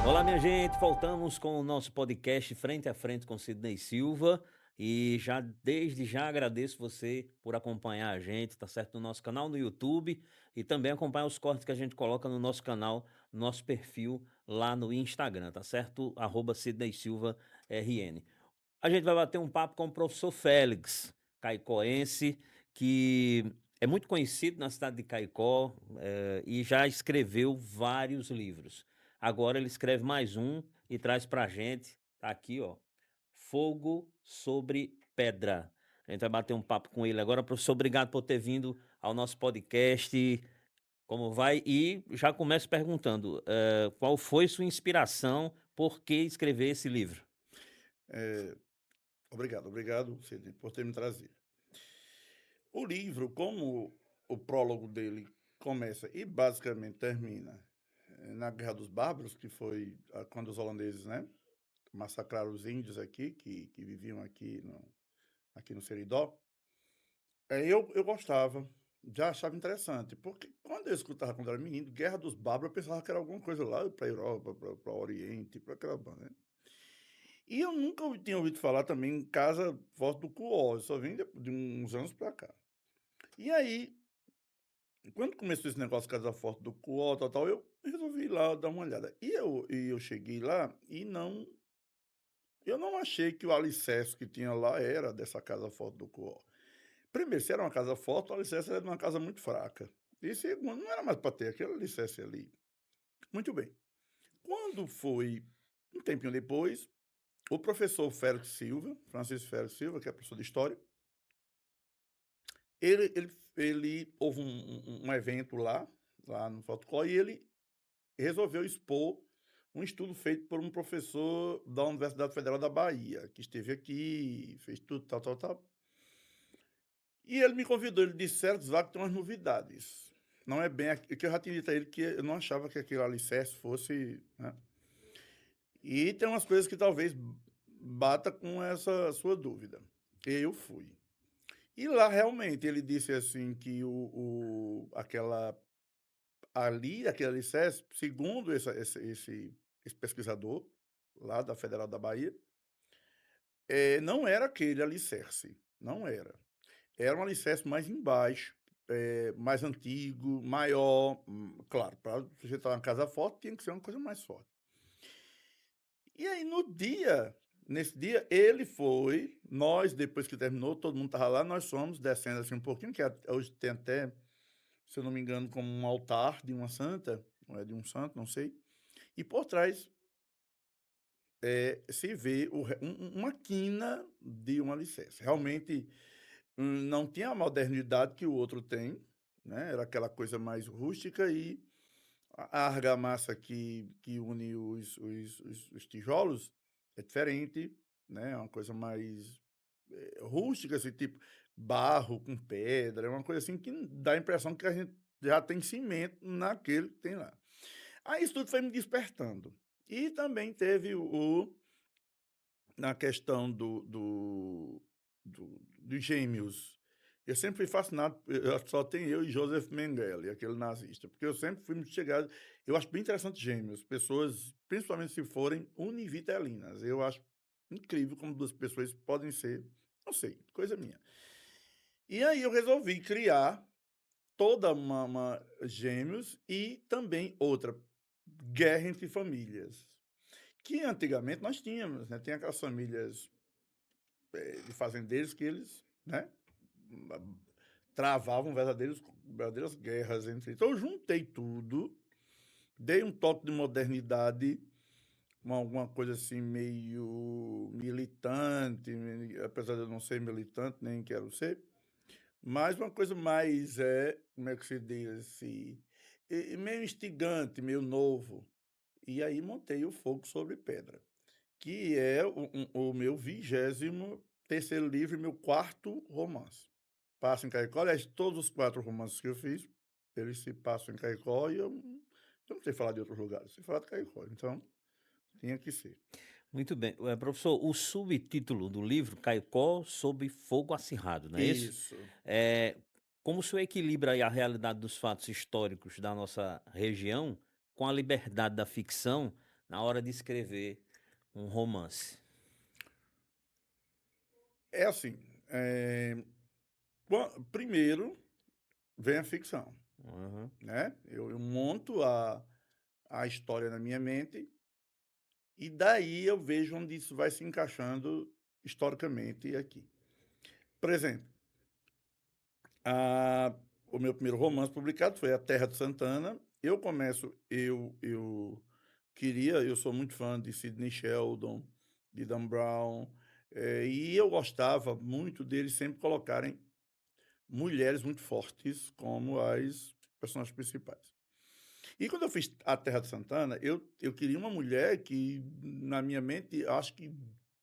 Olá, minha gente, voltamos com o nosso podcast Frente a Frente com Sidney Silva. E já desde já agradeço você por acompanhar a gente, tá certo? No nosso canal no YouTube e também acompanhar os cortes que a gente coloca no nosso canal, no nosso perfil lá no Instagram, tá certo? Sidney Silva RN. A gente vai bater um papo com o professor Félix, caicoense, que é muito conhecido na cidade de Caicó, e já escreveu vários livros. Agora ele escreve mais um e traz pra gente, tá aqui, ó, Fogo sobre Pedra. A gente vai bater um papo com ele agora. Professor, obrigado por ter vindo ao nosso podcast. Como vai? E já começo perguntando, qual foi sua inspiração, por que escrever esse livro? Eh, obrigado, Sidney, por ter me trazido. O livro, como o prólogo dele começa e basicamente termina, na Guerra dos Bárbaros, que foi quando os holandeses, né, massacraram os índios aqui, que viviam aqui no Seridó, eu gostava, já achava interessante, porque quando eu escutava quando era menino, Guerra dos Bárbaros, eu pensava que era alguma coisa lá para a Europa, para o Oriente, para aquela banda, né? E eu nunca tinha ouvido falar também em Casa Forte do Cuó, eu só vim de uns anos pra cá. E aí, quando começou esse negócio Casa Forte do Cuó, tal, eu resolvi ir lá dar uma olhada. E eu cheguei lá e eu não achei que o alicerce que tinha lá era dessa Casa Forte do Cuó. Primeiro, se era uma casa forte, o alicerce era de uma casa muito fraca. E segundo, não era mais para ter aquele alicerce ali. Muito bem. Quando foi um tempinho depois, o professor Félix Silva, Francisco Félix Silva, que é professor de História, ele houve um evento lá no Fotocol, e ele resolveu expor um estudo feito por um professor da Universidade Federal da Bahia, que esteve aqui, fez tudo, tal, tal, tal. E ele me convidou, ele disse: "Certo, Vago, tem umas novidades. Não é bem aqui", que eu já tinha dito a ele que eu não achava que aquele alicerce fosse, né. E tem umas coisas que talvez bata com essa sua dúvida. Eu fui. E lá realmente ele disse assim que aquele alicerce, segundo esse pesquisador lá da Federal da Bahia, não era aquele alicerce, não era. Era um alicerce mais embaixo, mais antigo, maior, claro, para você estar uma casa forte, tinha que ser uma coisa mais forte. E aí nesse dia ele foi, nós depois que terminou, todo mundo estava lá, nós fomos descendo assim um pouquinho, que hoje tem até, se eu não me engano, como um altar de uma santa, ou é de um santo, não sei, e por trás, se vê uma quina de um alicerce. Realmente, não tinha a modernidade que o outro tem, né, era aquela coisa mais rústica, e a argamassa que une os tijolos é diferente, né, é uma coisa mais, rústica, assim, tipo barro com pedra, é uma coisa assim que dá a impressão que a gente já tem cimento naquele que tem lá. Aí isso tudo foi me despertando. E também teve na questão dos gêmeos. Eu sempre fui fascinado, acho que só tem eu e Joseph Mengele, aquele nazista, porque eu sempre fui muito chegado, eu acho bem interessante gêmeos, pessoas, principalmente se forem univitelinas, eu acho incrível como 2 pessoas podem ser, não sei, coisa minha. E aí eu resolvi criar toda uma gêmeos e também outra, guerra entre famílias, que antigamente nós tínhamos, né, tem aquelas famílias, de fazendeiros que eles, né, ma travavam verdadeiras guerras entre. Então eu juntei tudo, dei um toque de modernidade, alguma coisa assim meio militante, apesar de eu não ser militante, nem quero ser, mas uma coisa mais, como é que se diz assim, meio instigante, meio novo. E aí montei o Fogo sobre Pedra, que é o meu 23º livro e meu quarto romance. Passa em Caicó, aliás, todos os 4 romances que eu fiz, eles se passam em Caicó, e eu não sei falar de outros lugares, sei falar de Caicó, então tinha que ser. Muito bem. Professor, o subtítulo do livro, Caicó sob fogo acirrado, não é isso? Isso. Eh, como o senhor equilibra aí a realidade dos fatos históricos da nossa região com a liberdade da ficção, na hora de escrever um romance? É assim, primeiro vem a ficção, Aham. né? Eu monto a história na minha mente e daí eu vejo onde isso vai se encaixando historicamente aqui. Por exemplo, a o meu primeiro romance publicado foi A Terra de Santana. Eu sou muito fã de Sidney Sheldon, de Dan Brown, e eu gostava muito deles sempre colocarem mulheres muito fortes como as personagens principais. E quando eu fiz A Terra de Santana, eu queria uma mulher que, na minha mente, acho que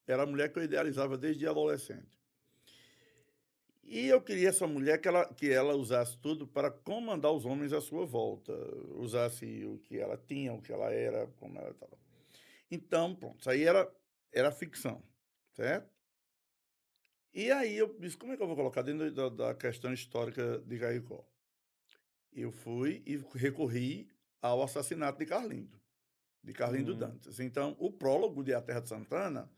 era a mulher que eu idealizava desde adolescente. E eu queria essa mulher que ela usasse tudo para comandar os homens à sua volta, usasse o que ela tinha, o que ela era, como ela estava. Então, pronto, isso aí era ficção, certo? E aí eu disse: "Como é que eu vou colocar dentro da questão histórica de Caicó?". Eu fui e recorri ao assassinato de Carlindo Hum, Dantas. Então, o prólogo de A Terra de Santana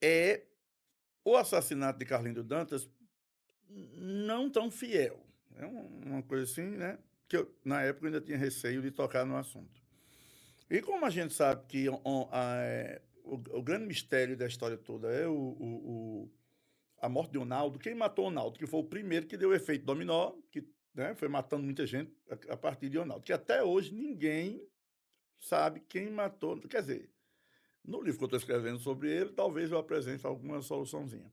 é o assassinato de Carlindo Dantas não tão fiel. É uma coisa assim, né, que eu, na época, eu ainda tinha receio de tocar no assunto. E como a gente sabe que o grande mistério da história toda é a morte de Ronaldo, quem matou Ronaldo, que foi o primeiro que deu o efeito dominó, que, né, foi matando muita gente a partir de Ronaldo, que até hoje ninguém sabe quem matou, quer dizer, no livro que eu estou escrevendo sobre ele, talvez eu apresente alguma soluçãozinha.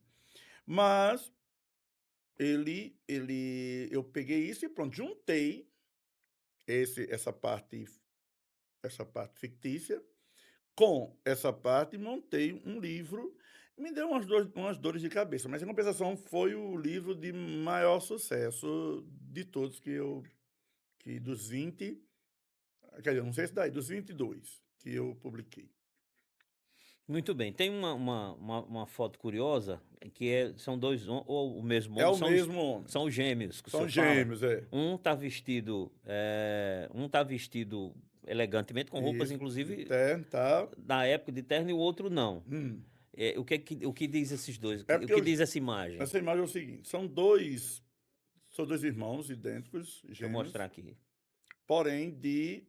Mas eu peguei isso e pronto, juntei essa parte fictícia com essa parte e montei um livro. Me deu umas dores de cabeça, mas em compensação foi o livro de maior sucesso de todos que dos 20, quer dizer, não sei se daí, dos 22 que eu publiquei. muito bem. Tem uma foto curiosa que são dois ou o mesmo É homem, o mesmo homem, são os gêmeos que o são senhor fala. gêmeos, é. Um tá vestido elegantemente com roupas, Isso, de inclusive terno, tal. da época de terno e o outro não. Hum. O que diz esses dois? É O porque que diz essa imagem? essa imagem é o seguinte, são dois irmãos idênticos, Deixa eu mostrar gêmeos, aqui. porém de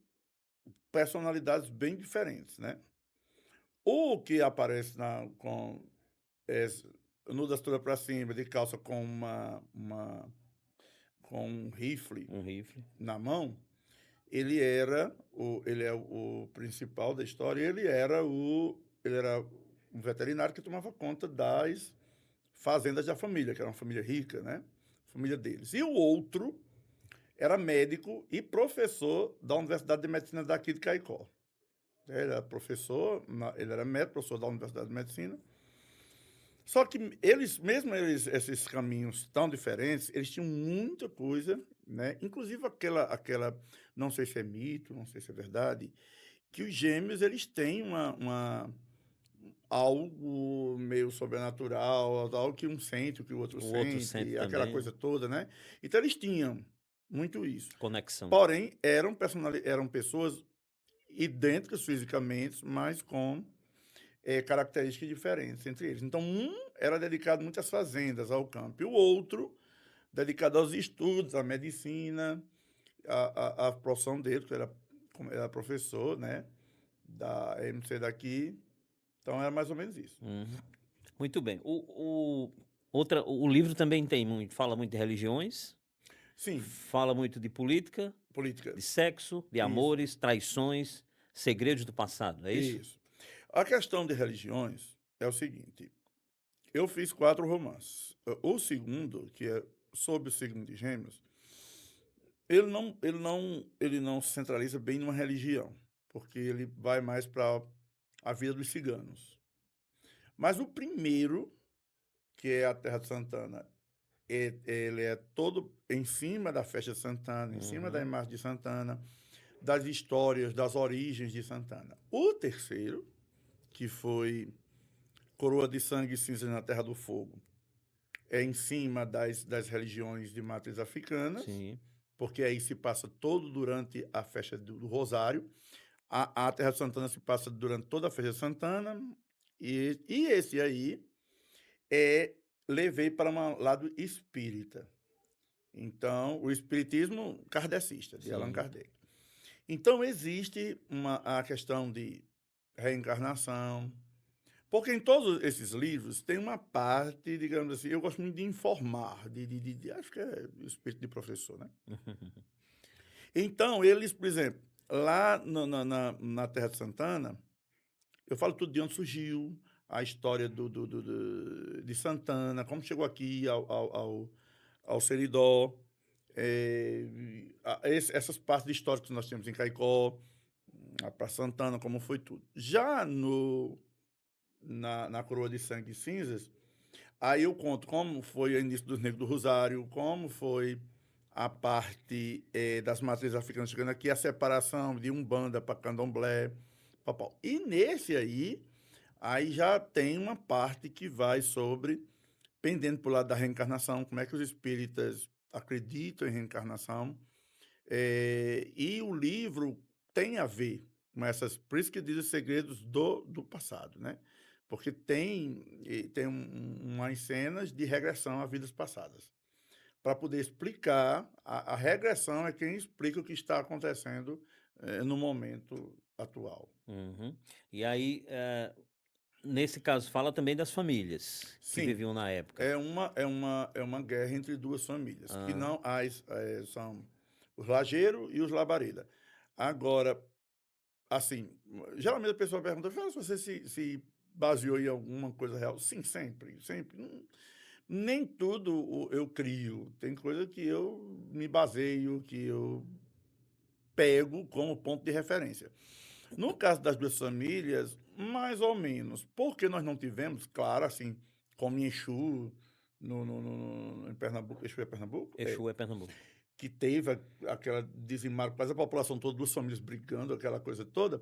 personalidades bem diferentes, né. O que aparece eh, nu da cintura para cima, de calça com um rifle Um rifle. na mão, ele é o principal da história, ele era um veterinário que tomava conta das fazendas da família, que era uma família rica, né, família deles. E o outro era médico e professor da Universidade de Medicina daqui de Caicó. Ele era professor, ele era médico, professor da Universidade de Medicina. Só que esses caminhos tão diferentes, eles tinham muita coisa, né? Inclusive aquela, não sei se é mito, não sei se é verdade, que os gêmeos eles têm algo meio sobrenatural, algo que um sente, o que o outro O outro sente sente, aquela também, coisa toda, né? Então eles tinham muito isso. conexão. Porém, eram pessoas idênticas fisicamente, mas com características diferentes entre eles. Então, um era dedicado muito às fazendas, ao campo, e o outro dedicado aos estudos, à medicina, à profissão dele, que era professor, né, da MC daqui. Então, era mais ou menos isso. Uhum. Muito bem. O livro também fala muito de religiões, Sim, fala muito de política, política. de sexo, de Isso, amores, traições, segredos do passado, é isso? isso. A questão de religiões é o seguinte: eu fiz 4 romances. O segundo, que é sobre o signo de Gêmeos, ele não se centraliza bem numa religião, porque ele vai mais para a vida dos ciganos. Mas o primeiro, que é a Terra de Santana, ele é todo em cima da festa de Santana, em cima da Uhum. imagem de Santana, das histórias, das origens de Santana. O terceiro, que foi Coroa de Sangue e Cinzas na Terra do Fogo, é em cima das religiões de matriz africanas, Sim. porque aí se passa todo durante a festa do Rosário. A Terra de Santana se passa durante toda a Feira de Santana, e esse aí levei para um lado espírita. Então, o espiritismo kardecista, de Allan Sim. Kardec. Então, existe a questão de reencarnação, porque em todos esses livros tem uma parte, digamos assim, eu gosto muito de informar, acho que é o espírito de professor, né? Então, eles, por exemplo, lá na Terra de Santana, eu falo tudo de onde surgiu, a história de Santana, como chegou aqui ao Seridó, essas partes históricas que nós temos em Caicó, para Santana, como foi tudo. Já na Coroa de Sangue e Cinzas, aí eu conto como foi o início dos Negros do Rosário, como foi a parte das matrizes africanas chegando aqui, a separação de Umbanda para Candomblé, papau. E nesse aí já tem uma parte que vai sobre, pendendo para o lado da reencarnação, como é que os espíritas acreditam em reencarnação. E o livro tem a ver com essas, por isso que diz os segredos do passado, né? Porque tem umas cenas de regressão a vidas passadas. Para poder explicar, a regressão é quem explica o que está acontecendo no momento atual. Uhum. E aí, nesse caso, fala também das famílias que Sim, viviam na época. é uma guerra entre duas famílias, que Ah, não são os Lajeiro e os Labareda. Agora, assim, geralmente a pessoa pergunta: "Fala se você se baseou em alguma coisa real". Sim, sempre, sempre. Nem tudo eu crio, tem coisa que eu me baseio, que eu pego como ponto de referência. No caso das 2 famílias, mais ou menos, porque nós não tivemos, claro, assim, como em Exu, em Pernambuco. Exu é Pernambuco? Exu é Pernambuco. Que teve aquela dizimaram quase a população toda, 2 famílias brigando, aquela coisa toda.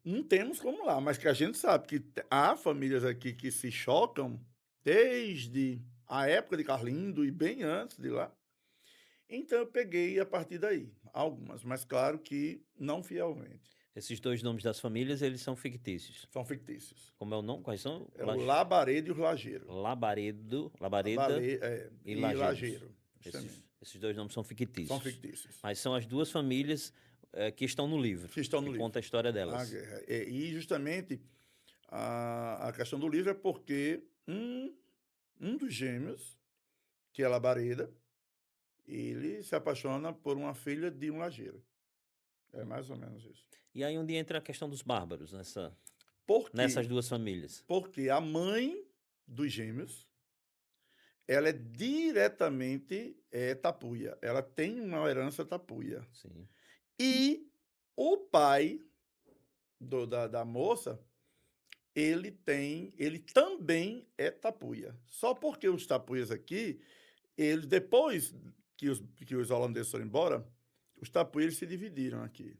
Não temos como lá, mas que a gente sabe que há famílias aqui que se chocam desde a época de Carlindo e bem antes de lá. Então eu peguei a partir daí, algumas, mas claro que não fielmente, Esses 2 nomes das famílias, eles são fictícios. são fictícios. Como é o nome? Quais são? É o Labareda e o Lajeiro. Labareda e E Lageiros. Lajeiro, Esses justamente. esses 2 nomes são São fictícios. fictícios, Mas são as 2 famílias, que estão no livro, que estão que no livro. conta a história A delas. guerra. E justamente a questão do livro é porque um dos gêmeos, que é Labareda, ele se apaixona por uma filha de um lajeiro. É mais ou menos isso. E aí onde entra a questão dos bárbaros Por nessas quê? 2 famílias? Porque a mãe dos gêmeos, ela é diretamente tapuia. Ela tem uma herança tapuia. Sim. E o pai da moça, ele também é tapuia. Só porque os tapuias aqui, eles depois que os holandeses foram embora, os tapuias se dividiram aqui.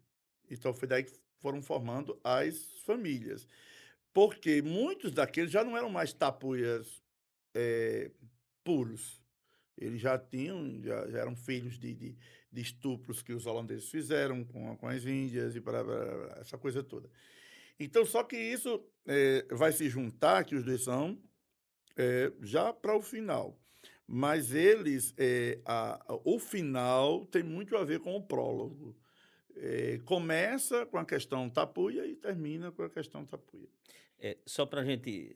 Então foi daí que foram formando as famílias. Porque muitos daqueles já não eram mais tapuias puros. Eles já eram filhos de estupros que os holandeses fizeram com as índias e essa coisa toda. Então, só que isso vai se juntar, que os dois são, já para o final. Mas eles, o final tem muito a ver com o prólogo. Começa com a questão tapuia e termina com a questão tapuia. Só para a gente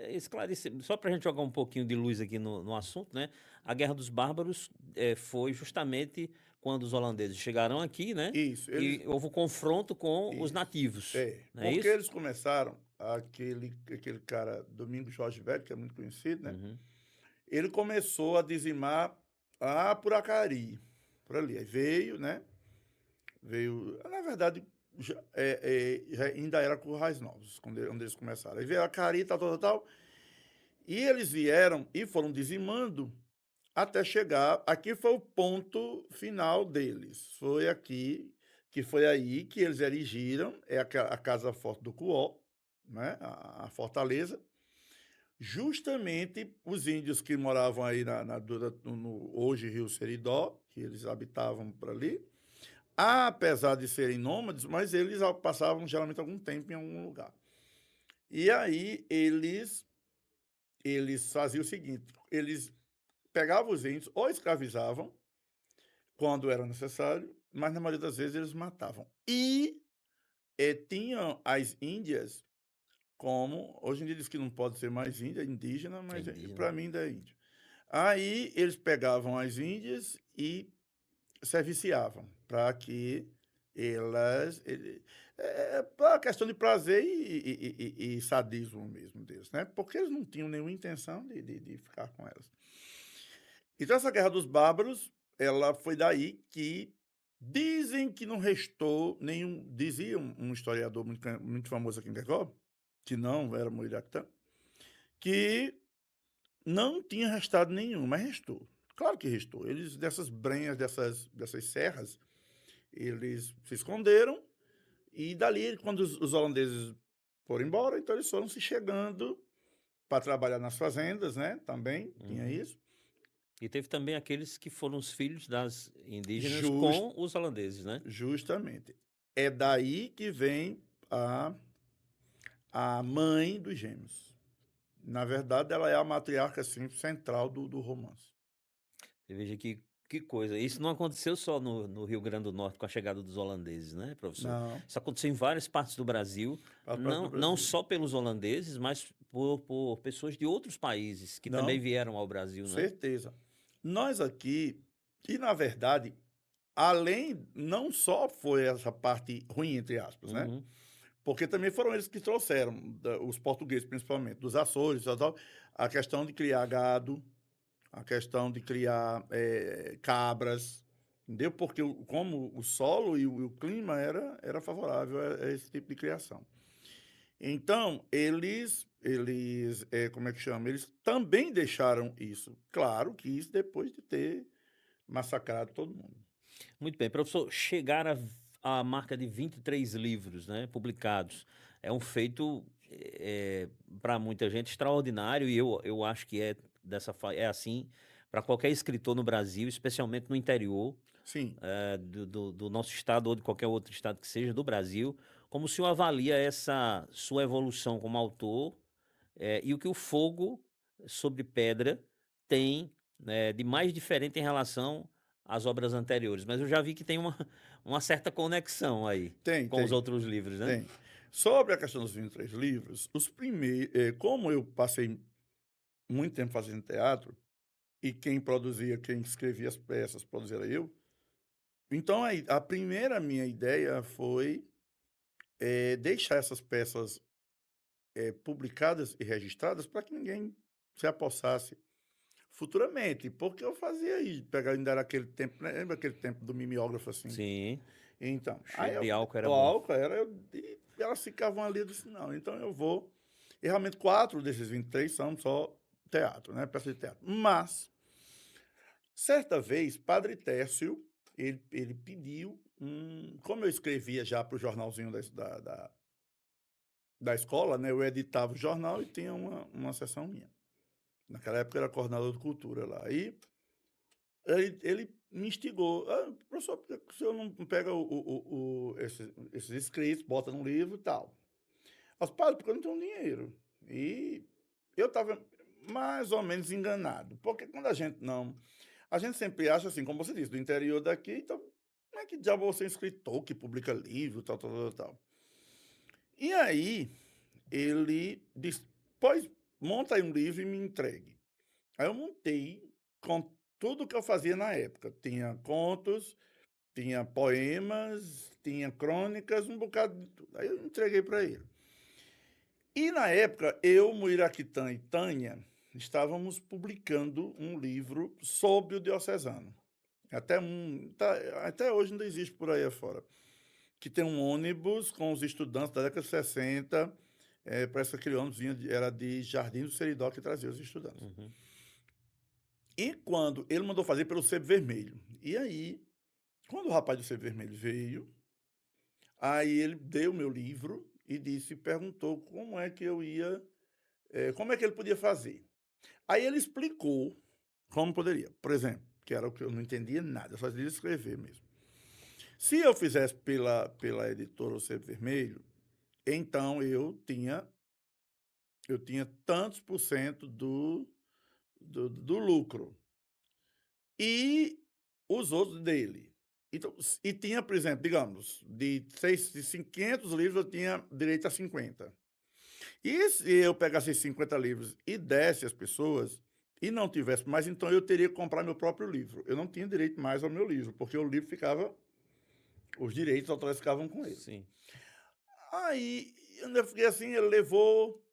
esclarecer, só para a gente jogar um pouquinho de luz aqui no assunto, né? A Guerra dos Bárbaros foi justamente quando os holandeses chegaram aqui, né? Isso, E eles. houve o confronto com os Isso. nativos, não é Porque isso? eles começaram, aquele cara, Domingos Jorge Velho, que é muito conhecido, né? Uhum. Ele começou a dizimar lá por Acari, por ali. Aí veio, né? Na verdade, já ainda era Currais Novos, onde eles começaram. Aí veio Acari, tal, tal, tal. E eles vieram e foram dizimando até chegar. Aqui foi o ponto final deles. Foi aqui, que foi aí que eles erigiram, a Casa Forte do Cuó, né? A fortaleza. Justamente os índios que moravam aí hoje Rio Seridó, que eles habitavam por ali, apesar de serem nômades, mas eles passavam geralmente algum tempo em algum lugar. E aí eles faziam o seguinte, eles pegavam os índios ou escravizavam, quando era necessário, mas na maioria das vezes eles matavam. E, tinham as índias como hoje em dia diz que não pode ser mais índia, é indígena, É mas, indígena. para mim ainda é índio. Aí eles pegavam as índias e serviciavam para que elas pra questão de prazer e sadismo mesmo deles, né, porque eles não tinham nenhuma intenção de ficar com elas. Então essa guerra dos bárbaros, ela foi daí que dizem que não restou nenhum dizia um historiador muito famoso aqui em Gregório, que não era Muiractã, que não tinha restado nenhum, mas restou. Claro que restou. Eles dessas brenhas, dessas serras, eles se esconderam e dali quando os holandeses foram embora, então eles foram se chegando para trabalhar nas fazendas, né, também tinha Uhum. isso. E teve também aqueles que foram os filhos das indígenas Jus com os holandeses, né? justamente. É daí que vem a mãe dos gêmeos. Na verdade, ela é a matriarca, assim, central do romance. Você veja que coisa. Isso não aconteceu só no Rio Grande do Norte com a chegada dos holandeses, né, professor? Não, Isso aconteceu em várias partes do Brasil, faz parte do não Brasil. só pelos holandeses, mas por pessoas de outros países que também Não, vieram ao Brasil, né? certeza. Nós aqui e na verdade, além não só foi essa parte "ruim", entre aspas, né, Uhum. porque também foram eles que trouxeram, os portugueses principalmente, dos Açores, tal, tal, a questão de criar gado, a questão de criar, cabras, entendeu? Porque como o solo e o clima era favorável a esse tipo de criação. Então, como é que chama? Eles também deixaram isso. Claro que isso depois de ter massacrado todo mundo. Muito bem, professor, chegar à marca de 23 livros, né, publicados, é um feito, para muita gente extraordinário e eu acho que é assim para qualquer escritor no Brasil, especialmente no interior, Sim, do nosso estado ou de qualquer outro estado que seja do Brasil. Como o senhor avalia essa sua evolução como autor, e o que o Fogo sobre Pedra tem, né, de mais diferente em relação às obras anteriores? Mas eu já vi que tem uma, uma certa conexão aí tem, com os tem, outros livros, né? tem. Sobre a questão dos 23 livros, os primeiros, como eu passei muito tempo fazendo teatro, e quem produzia, quem escrevia as peças, produzia era eu, então aí, a primeira minha ideia foi, deixar essas peças, publicadas e registradas para que ninguém se apossasse futuramente, porque eu fazia isso, pegar ainda era aquele tempo, né, lembra aquele tempo do mimeógrafo, assim? Sim, Então, o aí cheiro eu de álcool era o bom. álcool era e elas ficavam ali, eu disse: "Não, então eu vou", e realmente 4 desses 23 são só teatro, né, peça de teatro. Mas, certa vez, Padre Tércio, ele pediu como eu escrevia já para o jornalzinho da escola, né, eu editava o jornal e tinha uma seção minha. Naquela época eu era coordenador de cultura lá. Aí ele me instigou: "Ah, professor, por que que o senhor não pega esses escritos, bota num livro e tal?" Mas, padre, porque eu não tenho dinheiro. E eu estava mais ou menos enganado, porque quando a gente sempre acha assim, como você disse, do interior daqui, então como é que diabo você é um escritor que publica livro, tal, tal, tal, tal. E aí ele disse: "Pois, monta aí um livro e me entregue." Aí eu montei com tudo que eu fazia na época. Tinha contos, tinha poemas, tinha crônicas, um bocado de tudo. Aí eu entreguei para ele. E na época, eu, Muiraquitã e Tânia estávamos publicando um livro sobre o diocesano. Até hoje ainda existe por aí afora. Que tem um ônibus com os estudantes da década de 60. Parece que aquele ônibus era de Jardim do Seridó que trazia os estudantes. Uhum. E quando ele mandou fazer pelo Sebo Vermelho. E aí, quando o rapaz do Sebo Vermelho veio, aí ele deu o meu livro e perguntou como é que eu ia, como é que ele podia fazer. Aí ele explicou como poderia. Por exemplo, que era o que eu não entendia nada, eu só sabia escrever mesmo. Se eu fizesse pela editora O Sebo Vermelho, então eu tinha tantos por cento do lucro. E os outros dele. Então, e tinha, por exemplo, digamos, de 500 livros, eu tinha direito a 50. E se eu pegasse esses 50 livros e desse às pessoas, e não tivesse mais, então eu teria que comprar meu próprio livro. Eu não tinha direito mais ao meu livro, porque o livro ficava, os direitos autorais ficavam com ele. Sim. Aí eu fiquei assim, ele levou,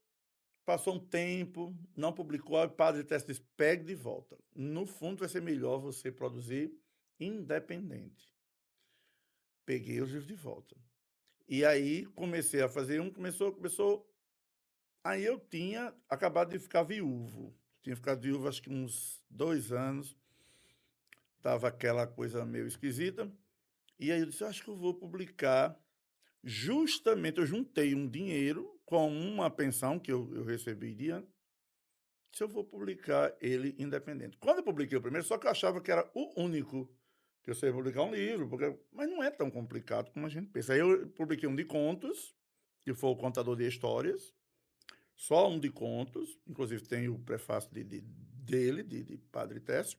passou um tempo, não publicou, aí o padre Teste disse, pegue de volta. No fundo, vai ser melhor você produzir independente. Peguei os livros de volta. E aí comecei a fazer começou. Aí eu tinha acabado de ficar viúvo. Tinha ficado viúvo acho que uns 2 anos. Tava aquela coisa meio esquisita. E aí eu disse, acho que eu vou publicar. Justamente eu juntei um dinheiro com uma pensão que eu receberia. Se eu vou publicar ele independente. Quando eu publiquei o primeiro, só que eu achava que era o único que eu sei publicar um livro, mas não é tão complicado como a gente pensa. Aí eu publiquei um de contos, que foi o Contador de Histórias, só um de contos, inclusive tem o prefácio dele, de Padre Técio.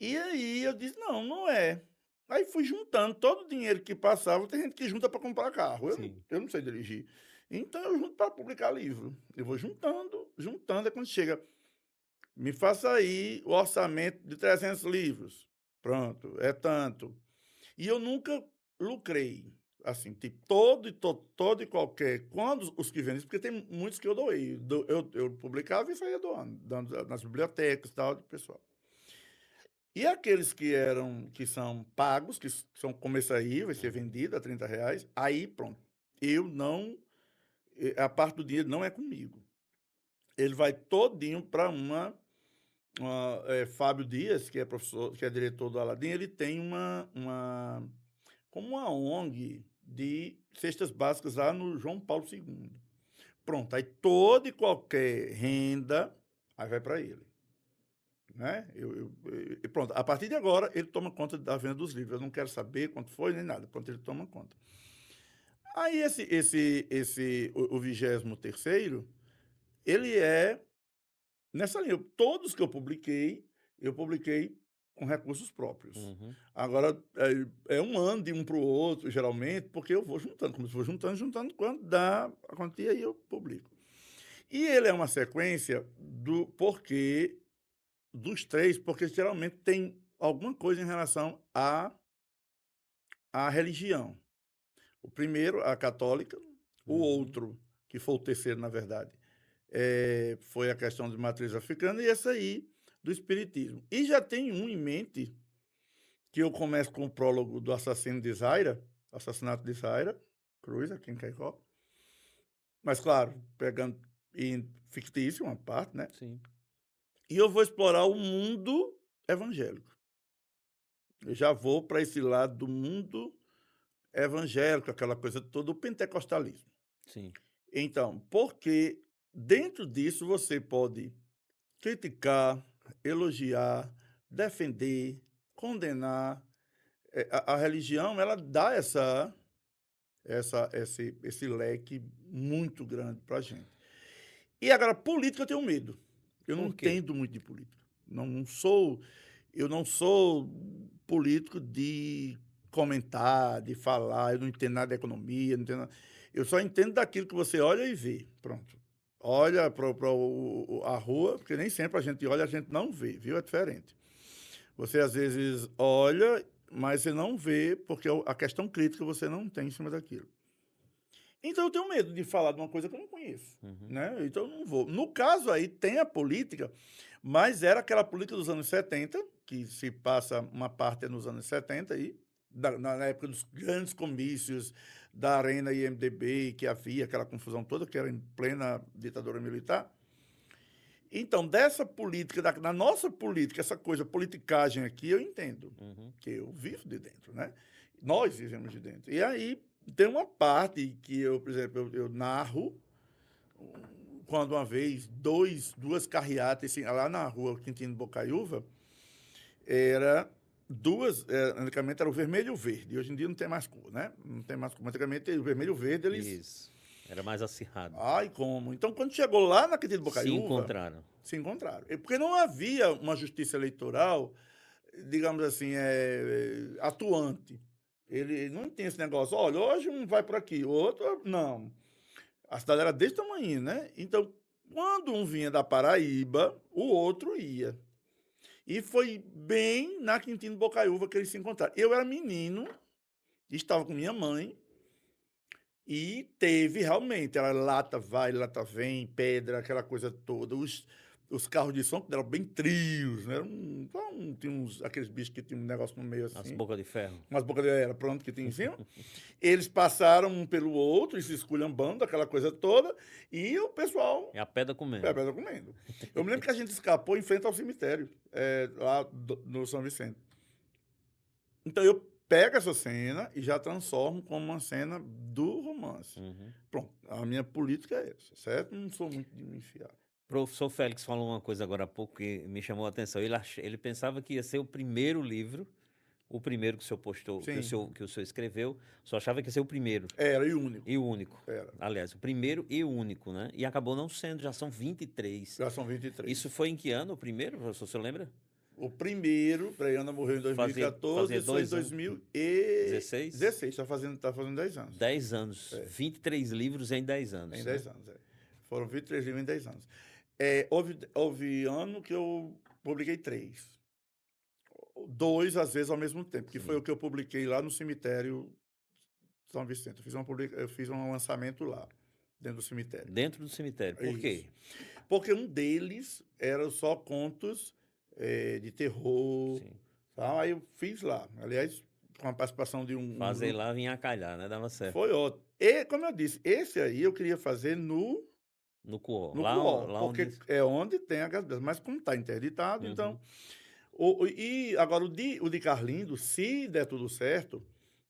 E aí eu disse, não é. Aí fui juntando todo o dinheiro que passava, tem gente que junta para comprar carro, Sim. eu não sei dirigir. Então eu junto para publicar livro. Eu vou juntando, é quando chega, me faça aí o orçamento de 300 livros. Pronto, é tanto. E eu nunca lucrei. Assim, tipo, todo e qualquer. Quando os que vendem, porque tem muitos que eu doei. Eu publicava e saía doando, dando nas bibliotecas e tal, do pessoal. E aqueles que são pagos, que são começa aí, vai ser vendido a R$ 30, aí pronto. Eu não. A parte do dinheiro não é comigo. Ele vai todinho para Fábio Dias, que é professor, que é diretor do Aladim, ele tem como uma ONG de cestas básicas lá no João Paulo II. Pronto, aí toda e qualquer renda, aí vai para ele. Né? E pronto, a partir de agora, ele toma conta da venda dos livros. Eu não quero saber quanto foi, nem nada. Pronto, ele toma conta. Aí o 23º, ele é nessa linha. Todos que eu publiquei com recursos próprios. Uhum. Agora, é um ano de um para o outro, geralmente, porque eu vou juntando. Como se for juntando, quando dá a quantia, aí eu publico. E ele é uma sequência dos três, porque geralmente tem alguma coisa em relação à religião. O primeiro, a católica, o outro, que foi o terceiro, na verdade, foi a questão de matriz africana, e essa aí, do espiritismo. E já tem um em mente, que eu começo com o prólogo do assassinato de Zaira Cruz, aqui em Caicó. Mas, claro, pegando em fictício uma parte, né? Sim. E eu vou explorar o mundo evangélico. Eu já vou para esse lado do mundo evangélico, aquela coisa toda, o pentecostalismo. Sim. Então, porque dentro disso você pode criticar, elogiar, defender, condenar. A religião, ela dá esse leque muito grande para a gente. E agora, política eu tenho medo. Eu não Por quê? entendo muito de política. Eu não sou político de comentar, de falar, eu não entendo nada de economia, não entendo nada. Eu só entendo daquilo que você olha e vê. Pronto. Olha para a rua, porque nem sempre a gente olha, a gente não vê, viu? É diferente. Você às vezes olha, mas você não vê, porque a questão crítica você não tem em cima daquilo. Então eu tenho medo de falar de uma coisa que eu não conheço, Uhum. né? Então eu não vou. No caso aí tem a política, mas era aquela política dos anos 70, que se passa uma parte nos anos 70 aí, na época dos grandes comícios da Arena e MDB, que havia aquela confusão toda, que era em plena ditadura militar. Então, dessa política, da nossa política, essa coisa, politicagem aqui, eu entendo, Uhum. que eu vivo de dentro, né? Nós vivemos de dentro. E aí tem uma parte que eu, por exemplo, eu narro quando uma vez duas carreatas, assim, lá na rua Quintino Bocaiúva, era duas, antigamente era o vermelho e o verde, hoje em dia não tem mais cor, né? Não tem mais cor. Mas antigamente o vermelho e o verde, eles. Isso. Era mais acirrado. Ai, como? Então, quando chegou lá na Quinta de Se Bocaiúva, encontraram. se encontraram. Porque não havia uma justiça eleitoral, digamos assim, atuante. Ele não tinha esse negócio, olha, hoje um vai por aqui, o outro não. A cidade era desse tamanho, né? Então, quando um vinha da Paraíba, o outro ia. E foi bem na Quintino Bocaiúva que eles se encontraram. Eu era menino, estava com minha mãe, e teve realmente, era lata vai, lata vem, pedra, aquela coisa toda. Os carros de som, que eram bem trios, né? Tinha aqueles bichos que tinham um negócio no meio As assim. bocas de ferro. Umas bocas de era pronto que tinha em cima. Eles passaram um pelo outro e se esculhambando, aquela coisa toda, e o pessoal É a pedra comendo. bebendo comendo. Eu me lembro que a gente escapou em frente ao cemitério, lá no São Vicente. Então eu pego essa cena e já transformo como uma cena do romance. Uhum. Pronto, a minha política é essa, certo? Não sou muito de me enfiar. Professor Félix falou uma coisa agora há pouco que me chamou a atenção. Ele pensava que ia ser o primeiro livro, o primeiro que o senhor postou, Sim, que o senhor escreveu, só achava que ia ser o primeiro era e único. e o único. Era. Aliás, o primeiro e o único, né? E acabou não sendo, já são 23. Já são 23. Isso foi em que ano o primeiro, professor, o senhor lembra? O primeiro, para Ana morreu em 2014, fazia isso foi em 2 anos. 2016. 16? Tá fazendo 10 anos. 10 anos. É. 23 livros em 10 anos. Em né? 10 anos, Foram 23 livros em 10 anos. Houve ano que eu publiquei 3. 2, às vezes, ao mesmo tempo, que foi Sim. o que eu publiquei lá no cemitério São Vicente. Eu fiz um lançamento lá, dentro do cemitério. Dentro do cemitério. Por quê? Porque um deles era só contos de terror. Sim. Tá? Aí eu fiz lá. Aliás, com a participação de um Fazer grupo. lá vinha a calhar, né? Dava certo. Foi ótimo. E, como eu disse, esse aí eu queria fazer no No Cuó. Cuó, Lá porque onde... é onde tem a Gabriela. Mas como está interditado, Uhum. então... E agora o de Carlindo, se der tudo certo,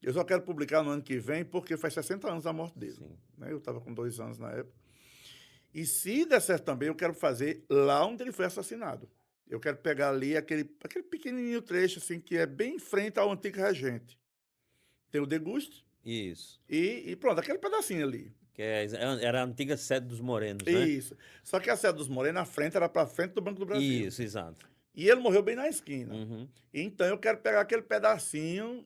eu só quero publicar no ano que vem, porque faz 60 anos da morte dele. Sim. Né? Eu estava com 2 anos na época. E se der certo também, eu quero fazer lá onde ele foi assassinado. Eu quero pegar ali aquele pequenininho trecho, assim, que é bem em frente ao antigo regente. Tem o Deguste Isso. e pronto, aquele pedacinho ali. Que era a antiga sede dos Morenos, né? Isso. Só que a Sede dos Morenos, na frente, era para frente do Banco do Brasil. Isso, exato. E ele morreu bem na esquina. Uhum. Então eu quero pegar aquele pedacinho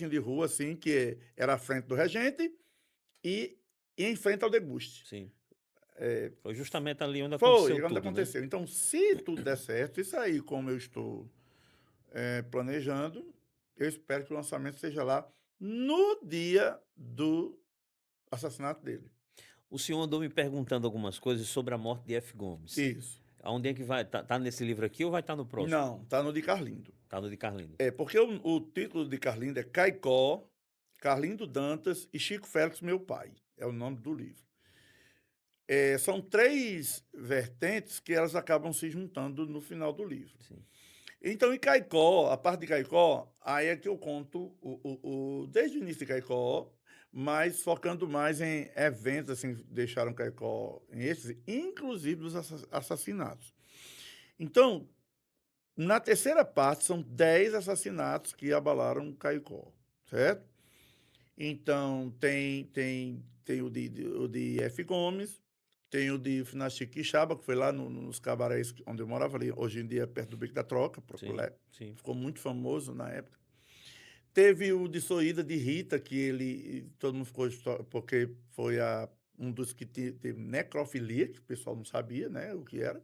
de rua, assim, que era a frente do regente e em frente ao Deguste. Sim. Foi justamente ali onde Foi aconteceu onde tudo, aconteceu. Então, se tudo der certo, isso aí, como eu estou planejando, eu espero que o lançamento seja lá no dia do assassinato dele. O senhor andou me perguntando algumas coisas sobre a morte de F. Gomes. Isso. Aonde é que vai? Tá nesse livro aqui ou vai estar no próximo? Não, tá no de Carlindo. Tá no de Carlindo. Porque o título de Carlindo é Caicó, Carlindo Dantas e Chico Félix, meu pai. É o nome do livro. São 3 vertentes que elas acabam se juntando no final do livro. Sim. Então, em Caicó, a parte de Caicó, aí é que eu conto desde o início de Caicó, mas focando mais em eventos, assim, deixaram Caicó em êxtase, inclusive dos assassinatos. Então, na terceira parte, são 10 assassinatos que abalaram Caicó, certo? Então, tem o de F. Gomes, tem o de Finachique Quixaba, que foi lá nos cabarés onde eu morava ali, hoje em dia perto do Beco da Troca, Proculé. Sim. Ficou muito famoso na época. Teve o de Soída de Rita, que todo mundo ficou porque foi um dos que teve necrofilia, que o pessoal não sabia, né, o que era.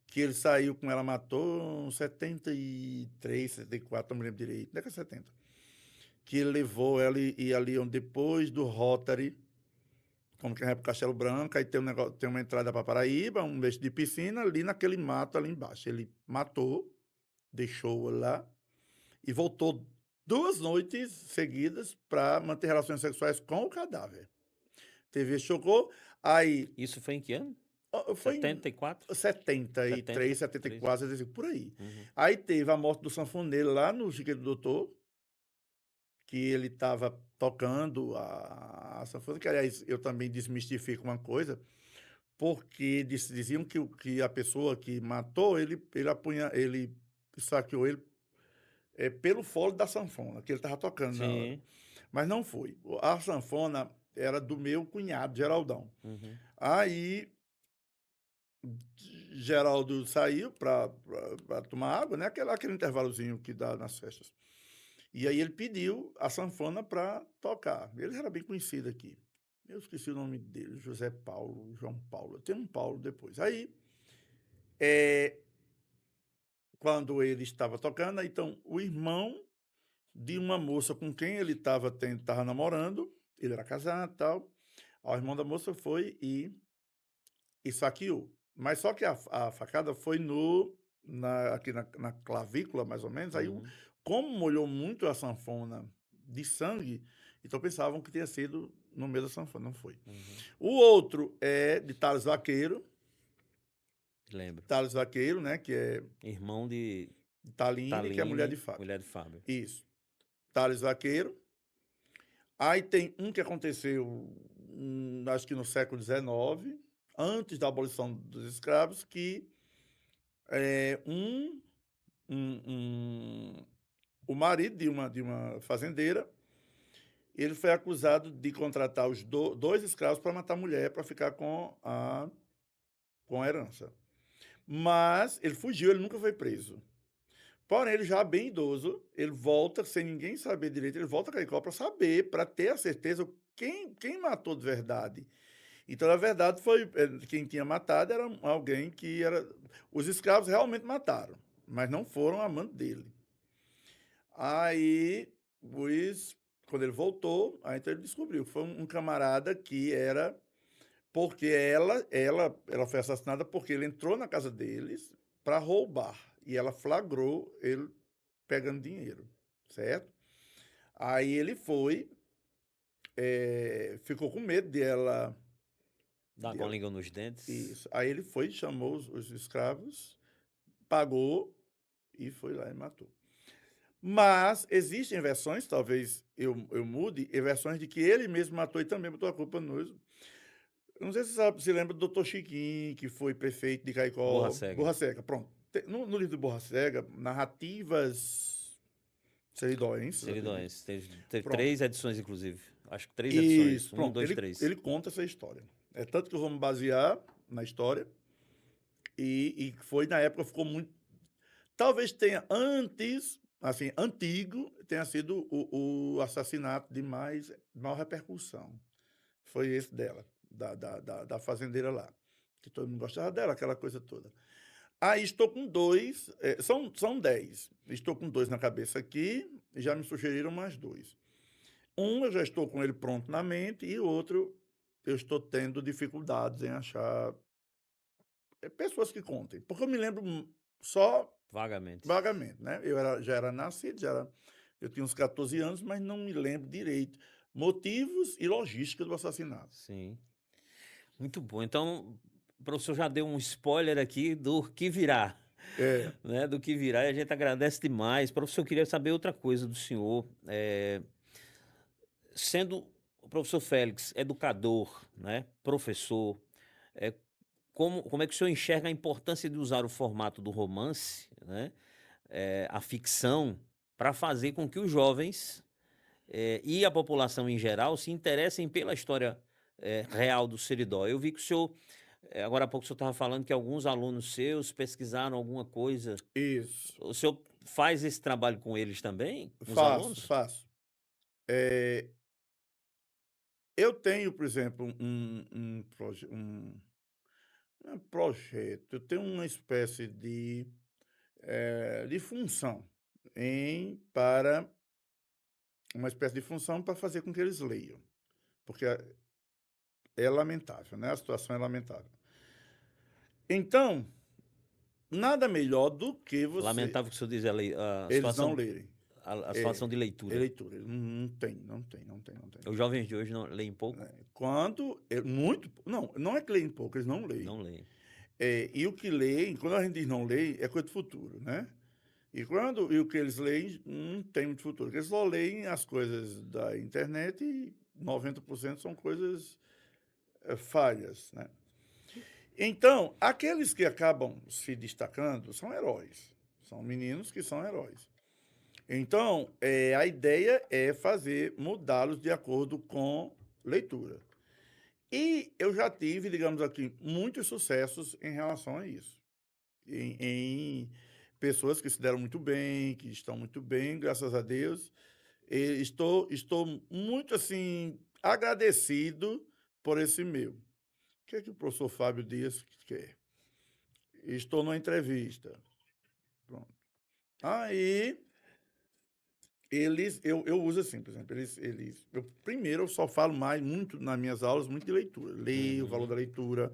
Que ele saiu com ela, matou em 73, 74, não me lembro direito, década de 70. Que ele levou ela e ali depois do Rotary, como que é para Castelo Branco, aí tem uma entrada para Paraíba, um beijo de piscina, ali naquele mato ali embaixo. Ele matou, deixou-a lá e voltou 2 noites seguidas para manter relações sexuais com o cadáver. Teve esse chocou, aí... Isso foi em que ano? Foi 74? em 73, 74, 75, por aí. Uhum. Aí teve a morte do sanfoneiro lá no Chiqueiro do Doutor, que ele estava tocando a sanfona, que aliás eu também desmistifico uma coisa, porque diziam que a pessoa que matou, ele saqueou ele pelo fole da sanfona, que ele estava tocando na hora. Sim. Mas não foi. A sanfona era do meu cunhado, Geraldão. Uhum. Aí, Geraldo saiu para tomar água, né? Aquele intervalozinho que dá nas festas. E aí ele pediu a sanfona para tocar. Ele era bem conhecido aqui. Eu esqueci o nome dele, José Paulo, João Paulo. Tem um Paulo depois. Aí, quando ele estava tocando, então o irmão de uma moça com quem ele estava namorando, ele era casado e tal, o irmão da moça foi e saqueou. Mas só que a facada foi aqui na clavícula, mais ou menos, aí Uhum. como molhou muito a sanfona de sangue, então pensavam que tinha sido no meio da sanfona, não foi. Uhum. O outro é de Lembro. Thales Vaqueiro, né, que é Irmão de de Taline, que é a mulher de Taline, Fábio. mulher de Fábio. Isso, Thales Vaqueiro. Aí tem um que aconteceu, acho que no século XIX, antes da abolição dos escravos, que é o marido de uma fazendeira, ele foi acusado de contratar os dois escravos para matar a mulher, para ficar com a herança. Mas ele fugiu, ele nunca foi preso. Porém, ele já bem idoso, ele volta, sem ninguém saber direito, ele volta a Caicó para saber, para ter a certeza quem matou de verdade. Então, na verdade, quem tinha matado era alguém que era. Os escravos realmente mataram, mas não foram amantes dele. Aí, quando ele voltou, aí então ele descobriu que foi um camarada que era. Porque ela foi assassinada porque ele entrou na casa deles para roubar. E ela flagrou ele pegando dinheiro, certo? Aí ele ficou com medo de ela. Dá com a língua nos dentes. Isso. Aí ele foi, chamou os escravos, pagou e foi lá e matou. Mas existem versões, talvez eu mude, versões de que ele mesmo matou e também botou a culpa nos. Eu não sei se você se lembra do Dr. Chiquinho, que foi prefeito de Borra Caicó. cega. Borra Cega, pronto. No livro do Borra Cega, narrativas seridóenses, acredito. Seridóense. Teve Pronto. 3 edições, inclusive. Acho que 3 edições. Isso, 1, pronto. 2, Ele, 3. ele conta essa história. É tanto que eu vou me basear na história. E foi na época, ficou muito. Talvez tenha antes, assim, antigo, tenha sido o assassinato de maior repercussão. Foi esse dela, da fazendeira lá. Que todo mundo gostava dela, aquela coisa toda. Aí estou com 2, são 10. Estou com 2 na cabeça aqui, e já me sugeriram mais 2. Um eu já estou com ele pronto na mente, e o outro eu estou tendo dificuldades em achar pessoas que contem. Porque eu me lembro só Vagamente. vagamente, né? Já era nascido, eu tinha uns 14 anos, mas não me lembro direito motivos e logística do assassinato. Sim. Muito bom. Então, o professor já deu um spoiler aqui do que virá. É, Né? Do que virá, e a gente agradece demais. Professor, eu queria saber outra coisa do senhor. Sendo o professor Félix educador, né? Professor, é, como é que o senhor enxerga a importância de usar o formato do romance, né? A ficção, para fazer com que os jovens e a população em geral se interessem pela história real do Seridó? Eu vi que o senhor, agora há pouco o senhor estava falando que alguns alunos seus pesquisaram alguma coisa. isso. O senhor faz esse trabalho com eles também, com os Faço, alunos? faço. Eu tenho, por exemplo, não é projeto, eu tenho uma espécie de função para uma espécie de função para fazer com que eles leiam, porque é lamentável, né? A situação é lamentável. Então, nada melhor do que Lamentável que o senhor diz a eles não situação, lerem. a É, situação de é leitura. leitura. Não tem. Os jovens de hoje não leem pouco? Não é que leem pouco, eles não leem. Não leem. E o que leem, quando a gente diz não leem, é coisa do futuro, né? E o que eles leem não tem muito futuro, porque eles só leem as coisas da internet e 90% são coisas falhas, né? Então, aqueles que acabam se destacando são heróis, são meninos que são heróis. Então, a ideia é fazer mudá-los de acordo com leitura. E eu já tive, digamos aqui, muitos sucessos em relação a isso. Em pessoas que se deram muito bem, que estão muito bem, graças a Deus. Estou muito, assim, agradecido por esse meu. O que é que o professor Fábio Dias quer? Estou numa entrevista. Pronto. Aí, eu uso assim, por exemplo, primeiro, eu só falo mais muito nas minhas aulas, muito de leitura. Leio o valor da Uhum. leitura,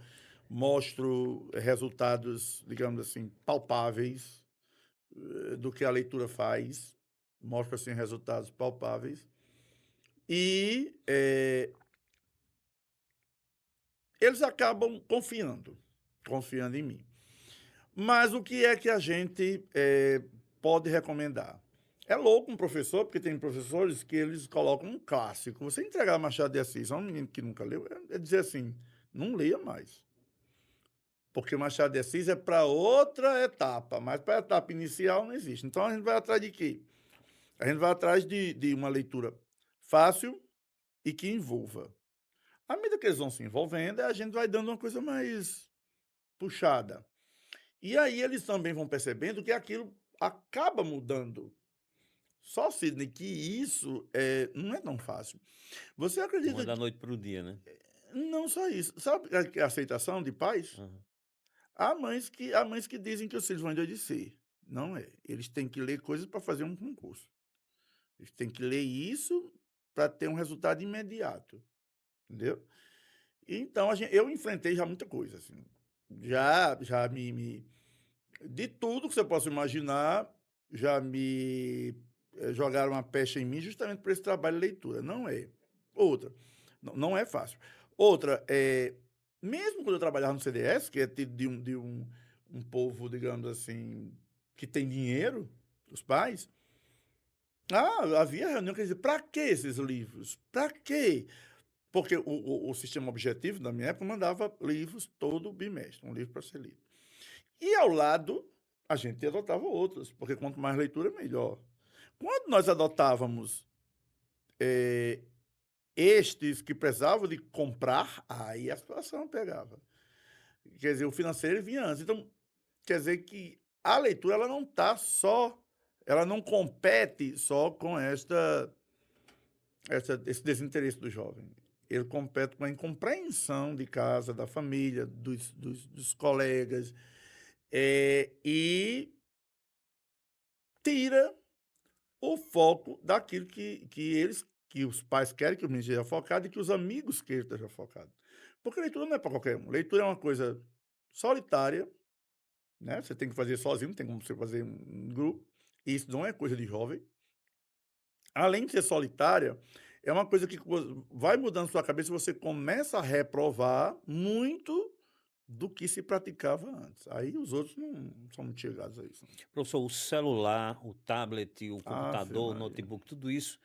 mostro resultados, digamos assim, palpáveis do que a leitura faz, mostro assim resultados palpáveis e eles acabam confiando em mim. Mas o que é que a gente pode recomendar? É louco um professor, porque tem professores que eles colocam um clássico. Você entregar Machado de Assis a um menino que nunca leu, é dizer assim, não leia mais. Porque Machado de Assis é para outra etapa, mas para a etapa inicial não existe. Então a gente vai atrás de quê? A gente vai atrás de uma leitura fácil e que envolva. À medida que eles vão se envolvendo, a gente vai dando uma coisa mais puxada. E aí eles também vão percebendo que aquilo acaba mudando. Só, Sidney, que isso não é tão fácil. Você Não é acredita da que. noite para o dia, né? Não só isso. Sabe a aceitação de pais? Aham. Há mães que dizem que os filhos vão endoidecer. Não é. Eles têm que ler coisas para fazer um concurso. Eles têm que ler isso para ter um resultado imediato. Entendeu? Então, eu enfrentei já muita coisa. Assim. Já de tudo que você possa imaginar, já me jogaram uma pecha em mim justamente por esse trabalho de leitura. Não é. Outra, não é fácil. Outra, mesmo quando eu trabalhava no CDS, que é tido de um povo, digamos assim, que tem dinheiro, os pais, havia reunião que dizia, para que esses livros? Para quê? Porque o sistema objetivo, da minha época, mandava livros todo bimestre, um livro para ser lido. E ao lado, a gente adotava outros, porque quanto mais leitura, melhor. Quando nós adotávamos estes que precisavam de comprar, aí a situação pegava. Quer dizer, o financeiro vinha antes. Então, quer dizer que a leitura ela não está só, ela não compete só com esse desinteresse do jovem. Ele compete com a incompreensão de casa, da família, dos colegas, e tira o foco daquilo que os pais querem que o menino esteja focado e que os amigos queiram que esteja focado. Porque leitura não é para qualquer um. Leitura é uma coisa solitária, né? Você tem que fazer sozinho, não tem como você fazer em grupo. E isso não é coisa de jovem. Além de ser solitária, é uma coisa que vai mudando sua cabeça e você começa a reprovar muito do que se praticava antes. Aí os outros não são muito chegados a isso. Professor, o celular, o tablet, o Ave computador, o Maria. notebook, tudo isso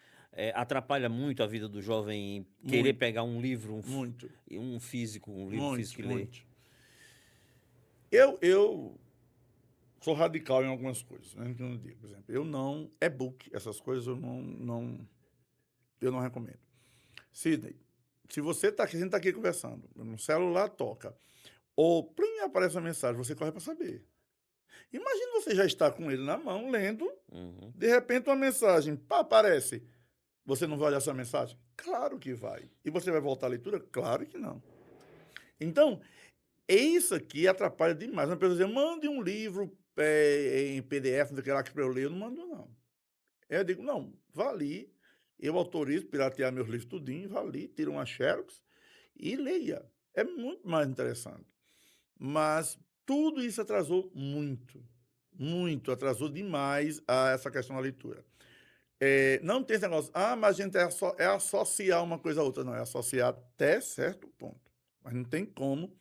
atrapalha muito a vida do jovem em querer Muito, pegar um livro, muito, um livro muito, físico e ler. muito. Eu sou radical em algumas coisas, né, que eu não digo. Por exemplo, eu não e-book, essas coisas eu não recomendo. Sidney, se você está aqui, a gente está aqui conversando, no celular toca, ou plim, aparece uma mensagem, você corre para saber. Imagina você já estar com ele na mão, lendo, Uhum. de repente uma mensagem, pá, aparece. Você não vai olhar essa mensagem? Claro que vai. E você vai voltar à leitura? Claro que não. Então, isso aqui atrapalha demais. Uma pessoa dizer, mande um livro em PDF, não sei o que lá, que para eu ler, eu não mando, não. Eu digo, não, vá ali, eu autorizo piratear meus livros tudinho, vá ali, tira uma xerox e leia. É muito mais interessante. Mas tudo isso atrasou muito, muito, atrasou demais essa questão da leitura. Não tem esse negócio, mas a gente é associar uma coisa a outra. Não, é associar até certo ponto. Mas não tem como.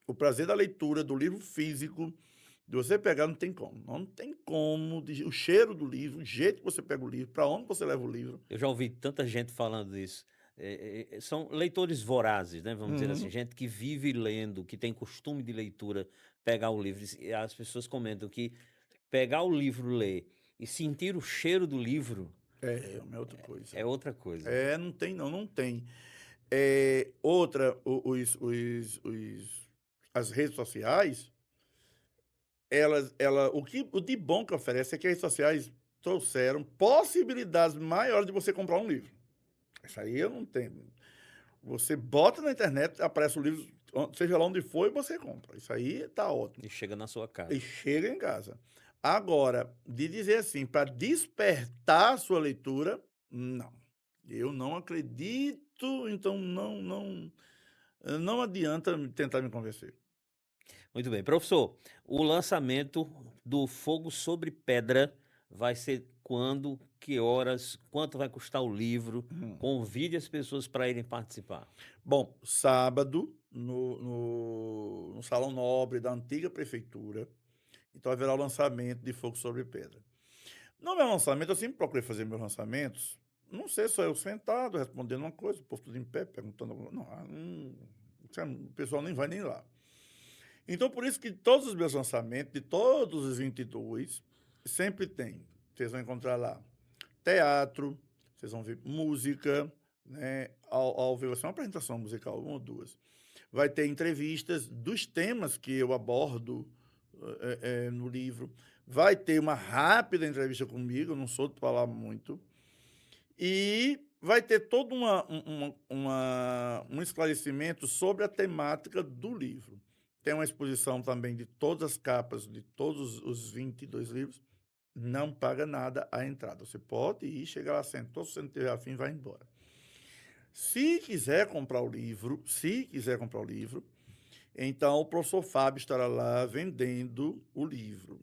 O prazer da leitura, do livro físico, de você pegar, não tem como. Não tem como. O cheiro do livro, o jeito que você pega o livro, para onde você leva o livro. Eu já ouvi tanta gente falando isso. São leitores vorazes, né? Vamos dizer assim, Uhum. gente que vive lendo, que tem costume de leitura, pegar o livro. E as pessoas comentam que pegar o livro, ler e sentir o cheiro do livro É uma outra coisa. é outra coisa. Não tem não, não tem. Outra, as redes sociais, o de bom que oferece é que as redes sociais trouxeram possibilidades maiores de você comprar um livro. Isso aí eu não tenho. Você bota na internet, aparece o livro, seja lá onde for, e você compra. Isso aí tá ótimo. E chega na sua casa. E chega em casa. Agora, de dizer assim, para despertar a sua leitura, não. Eu não acredito, então não adianta tentar me convencer. Muito bem. Professor, o lançamento do Fogo sobre Pedra vai ser quando? Que horas? Quanto vai custar o livro? Hum. Convide as pessoas para irem participar. Bom, sábado, no Salão Nobre da antiga prefeitura, então haverá o lançamento de Fogo sobre Pedra. No meu lançamento, eu sempre procurei fazer meus lançamentos, não sei, só eu sentado, respondendo uma coisa, o povo tudo em pé, perguntando alguma não, o pessoal nem vai nem lá. Então, por isso que todos os meus lançamentos, de todos os 22, sempre tem. Vocês vão encontrar lá teatro, vocês vão ver música, né? Ao ver, vai ser uma apresentação musical, uma ou duas. Vai ter entrevistas dos temas que eu abordo no livro. Vai ter uma rápida entrevista comigo, eu não sou de falar muito. E vai ter todo um esclarecimento sobre a temática do livro. Tem uma exposição também de todas as capas de todos os 22 livros. Não paga nada a entrada. Você pode ir, chegar lá, sentou, se você não tiver afim, vai embora. Se quiser comprar o livro, então o professor Fábio estará lá vendendo o livro.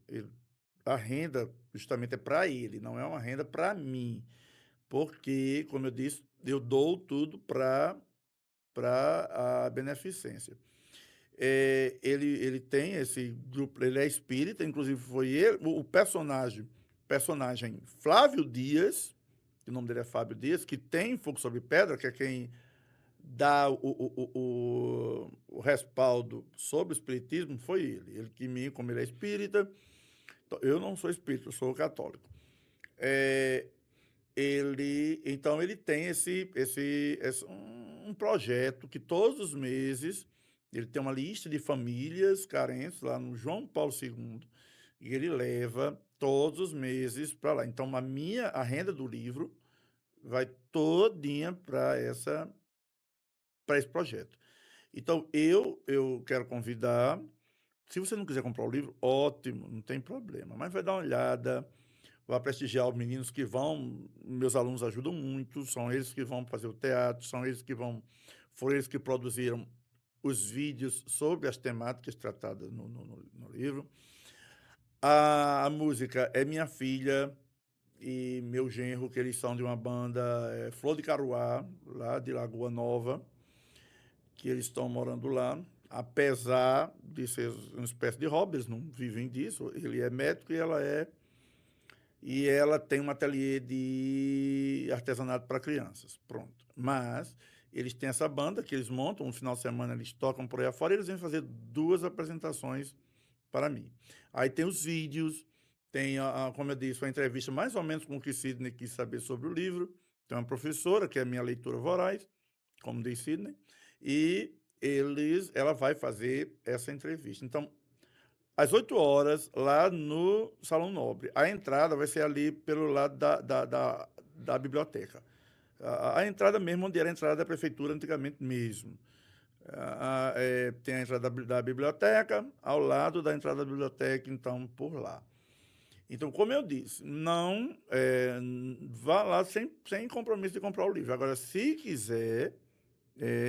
A renda justamente é para ele, não é uma renda para mim. Porque, como eu disse, eu dou tudo para a beneficência. Ele tem esse grupo, ele é espírita, inclusive foi ele, o personagem Flávio Dias, que o nome dele é Fábio Dias, que tem Fogo sobre Pedra, que é quem dá o respaldo sobre o espiritismo, foi ele. Ele que me, como ele é espírita, eu não sou espírita, eu sou católico. Então ele tem um projeto que todos os meses ele tem uma lista de famílias carentes lá no João Paulo II e ele leva todos os meses para lá. Então a renda do livro vai todinha para esse projeto. Então eu quero convidar, se você não quiser comprar o livro, ótimo, não tem problema, mas vai dar uma olhada, vai prestigiar os meninos que vão, meus alunos ajudam muito, são eles que vão fazer o teatro, foram eles que produziram os vídeos sobre as temáticas tratadas no livro. A música é minha filha e meu genro, que eles são de uma banda Flor de Caruá, lá de Lagoa Nova, que eles estão morando lá, apesar de ser uma espécie de hobby, eles não vivem disso, ele é médico e ela tem um ateliê de artesanato para crianças, pronto. Mas eles têm essa banda que eles montam, no final de semana eles tocam por aí afora e eles vêm fazer 2 apresentações para mim. Aí tem os vídeos, tem, como eu disse, uma entrevista mais ou menos com o que Sidney quis saber sobre o livro, tem uma professora, que é a minha leitura voraz, como diz Sidney, e ela vai fazer essa entrevista. Então, às 8 horas, lá no Salão Nobre. A entrada vai ser ali pelo lado da biblioteca. A entrada mesmo, onde era a entrada da prefeitura antigamente mesmo. Tem a entrada da biblioteca, ao lado da entrada da biblioteca, então, por lá. Então, como eu disse, não vá lá sem compromisso de comprar o livro. Agora, se quiser,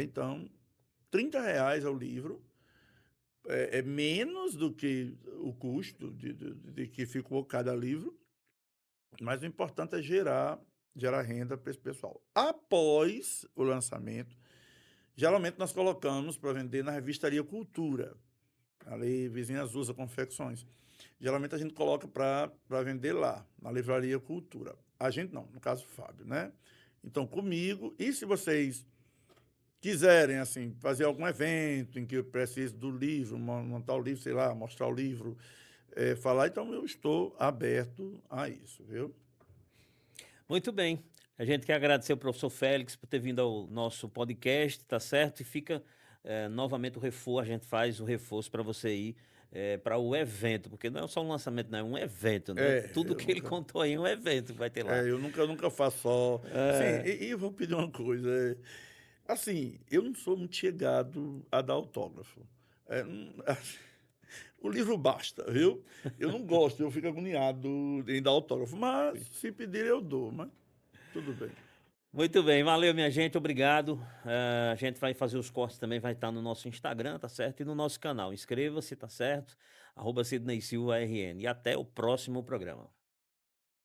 então, R$ 30 é o livro. É menos do que o custo de que ficou cada livro, mas o importante é gerar renda para esse pessoal. Após o lançamento, geralmente nós colocamos para vender na revistaria Cultura, ali vizinha Azusa Confecções. Geralmente a gente coloca para vender lá, na livraria Cultura. A gente não, no caso Fábio, né? Então comigo, e se vocês quiserem, assim, fazer algum evento em que eu precise do livro, montar o livro, sei lá, mostrar o livro, falar, então eu estou aberto a isso, viu. Muito bem. A gente quer agradecer o professor Félix por ter vindo ao nosso podcast, tá certo? E fica novamente o reforço, a gente faz o reforço para você ir para o evento, porque não é só um lançamento, não, é um evento, né? Tudo Eu que ele nunca contou aí é um evento que vai ter lá. eu nunca faço só sim, É, e eu vou pedir uma coisa, assim, eu não sou muito chegado a dar autógrafo. O livro basta, viu. Eu não gosto, eu fico agoniado em dar autógrafo, mas sim. se pedir eu dou, mas tudo bem. Muito bem, valeu, minha gente, obrigado. A gente vai fazer os cortes também, vai estar no nosso Instagram, tá certo? E no nosso canal. Inscreva-se, tá certo? @Sidney Silva RN. E até o próximo programa.